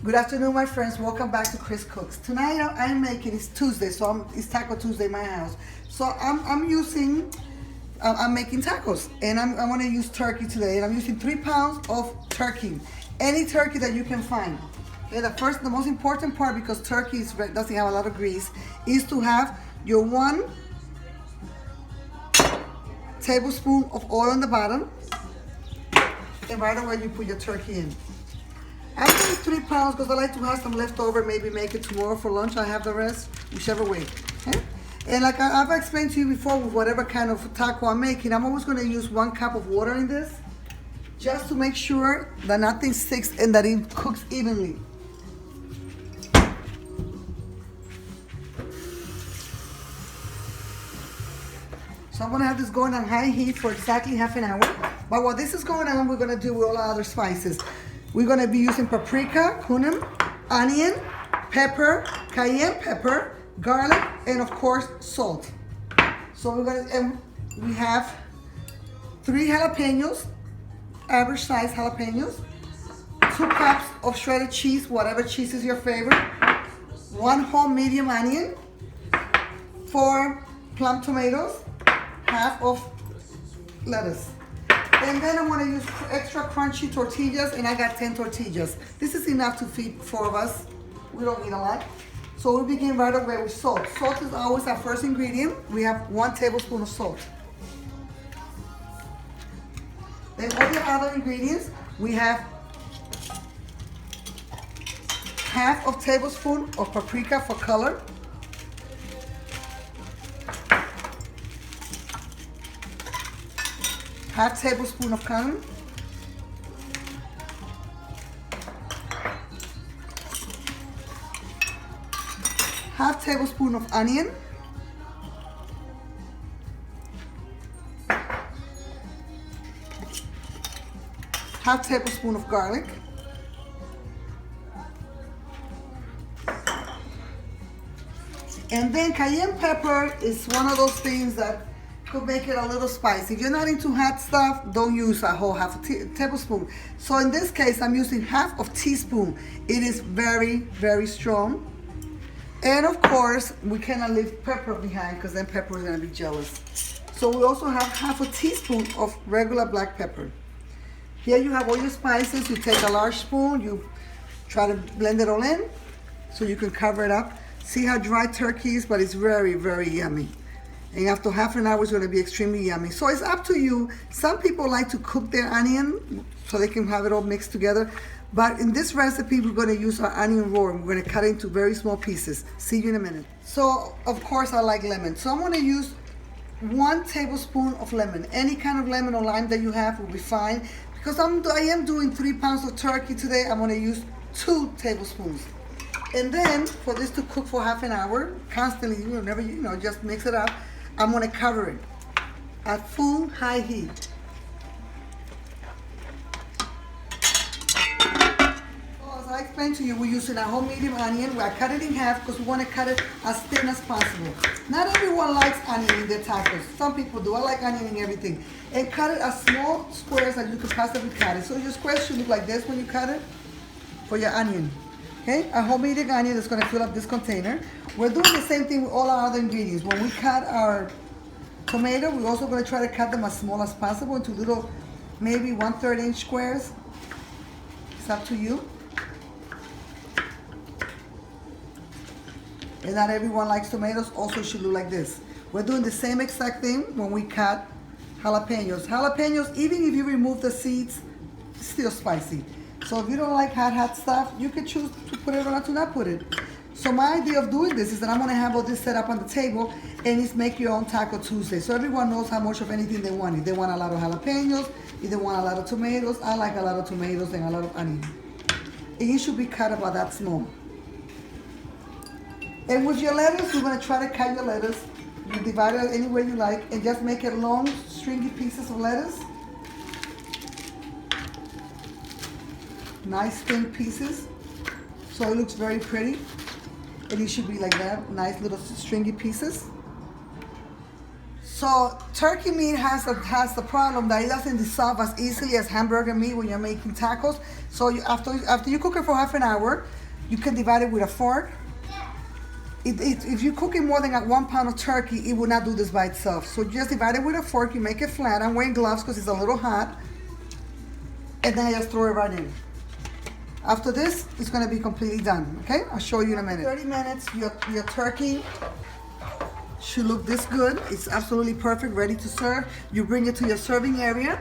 Good afternoon, my friends. Welcome back to Chris Cooks. Tonight I'm making, it's Tuesday, so it's Taco Tuesday in my house. So I'm making tacos, and I want to use turkey today, and I'm using 3 pounds of turkey, any turkey that you can find. Okay, the most important part, because turkey doesn't have a lot of grease, is to have your 1 tablespoon of oil on the bottom, and right away you put your turkey in. After the 3 pounds, because I like to have some left over, maybe make it tomorrow for lunch. I have the rest, whichever way. Okay? And like I've explained to you before, with whatever kind of taco I'm making, I'm always going to use 1 cup of water in this, just to make sure that nothing sticks and that it cooks evenly. So I'm going to have this going on high heat for exactly half an hour. But while this is going on, we're going to do all our other spices. We're going to be using paprika, cumin, onion, pepper, cayenne pepper, garlic, and of course salt. So we have 3 jalapenos, average size jalapenos, 2 cups of shredded cheese, whatever cheese is your favorite, 1 whole medium onion, 4 plum tomatoes, half of lettuce. And then I want to use extra crunchy tortillas, and I got 10 tortillas. This is enough to feed 4 of us. We don't eat a lot. So we begin right away with salt. Salt is always our first ingredient. We have 1 tablespoon of salt. Then all the other ingredients, we have half of tablespoon of paprika for color, half tablespoon of cumin, half tablespoon of onion, half tablespoon of garlic, and then cayenne pepper is one of those things that could make it a little spicy. If you're not into hot stuff, don't use a whole half a tablespoon. So in this case, I'm using half of teaspoon. It is very, very strong. And of course, we cannot leave pepper behind, because then pepper is gonna be jealous. So we also have half a teaspoon of regular black pepper. Here you have all your spices. You take a large spoon, you try to blend it all in so you can cover it up. See how dry turkey is, but it's very, very yummy. And after half an hour, it's going to be extremely yummy. So it's up to you. Some people like to cook their onion so they can have it all mixed together. But in this recipe, we're going to use our onion raw. We're going to cut it into very small pieces. See you in a minute. So, of course, I like lemon. So I'm going to use 1 tablespoon of lemon. Any kind of lemon or lime that you have will be fine. Because I am doing 3 pounds of turkey today, I'm going to use 2 tablespoons. And then, for this to cook for half an hour, constantly, just mix it up. I'm going to cover it at full high heat. So as I explained to you, we're using a whole medium onion. I cut it in half because we want to cut it as thin as possible. Not everyone likes onion in their tacos. Some people do. I like onion in everything. And cut it as small squares as you can possibly cut it. So your squares should look like this when you cut it for your onion. Okay, a whole medium onion is going to fill up this container. We're doing the same thing with all our other ingredients. When we cut our tomato, we're also going to try to cut them as small as possible into little, maybe 1/3 inch squares. It's up to you. And not everyone likes tomatoes. Also, it should look like this. We're doing the same exact thing when we cut jalapenos. Jalapenos, even if you remove the seeds, it's still spicy. So if you don't like hot stuff, you can choose to put it or not to not put it. So my idea of doing this is that I'm going to have all this set up on the table, and it's make your own Taco Tuesday. So everyone knows how much of anything they want. If they want a lot of jalapenos, if they want a lot of tomatoes, I like a lot of tomatoes and a lot of onion. And it should be cut about that small. And with your lettuce, you're going to try to cut your lettuce. You divide it any way you like, and just make it long, stringy pieces of lettuce. Nice thin pieces, so it looks very pretty. And it should be like that, nice little stringy pieces. So turkey meat has the problem that it doesn't dissolve as easily as hamburger meat when you're making tacos. So after you cook it for half an hour, you can divide it with a fork. If you cook it more than 1 pound of turkey, it will not do this by itself. So just divide it with a fork. You make it flat. I'm wearing gloves because it's a little hot. And then I just throw it right in. After this, it's going to be completely done. Okay, I'll show you in a minute. 30 minutes, your turkey should look this good. It's absolutely perfect, ready to serve. You bring it to your serving area.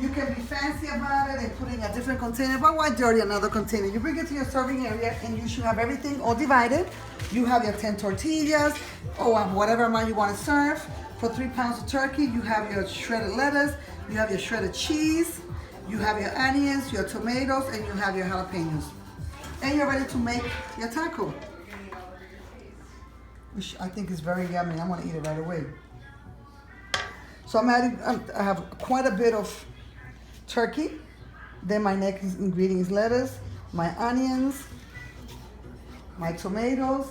You can be fancy about it and put it in a different container, but why dirty another container? You bring it to your serving area and you should have everything all divided. You have your 10 tortillas or whatever amount you want to serve. For 3 pounds of turkey, you have your shredded lettuce, you have your shredded cheese, you have your onions, your tomatoes, and you have your jalapenos. And you're ready to make your taco, which I think is very yummy. I'm gonna eat it right away. So I have quite a bit of turkey. Then my next ingredient is lettuce, my onions, my tomatoes,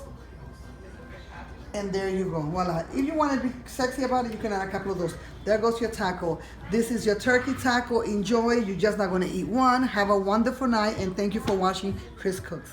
and there you go. Voila. If you want to be sexy about it, you can add a couple of those. There goes your taco. This is your turkey taco. Enjoy. You're just not going to eat one. Have a wonderful night, and thank you for watching Chris Cooks.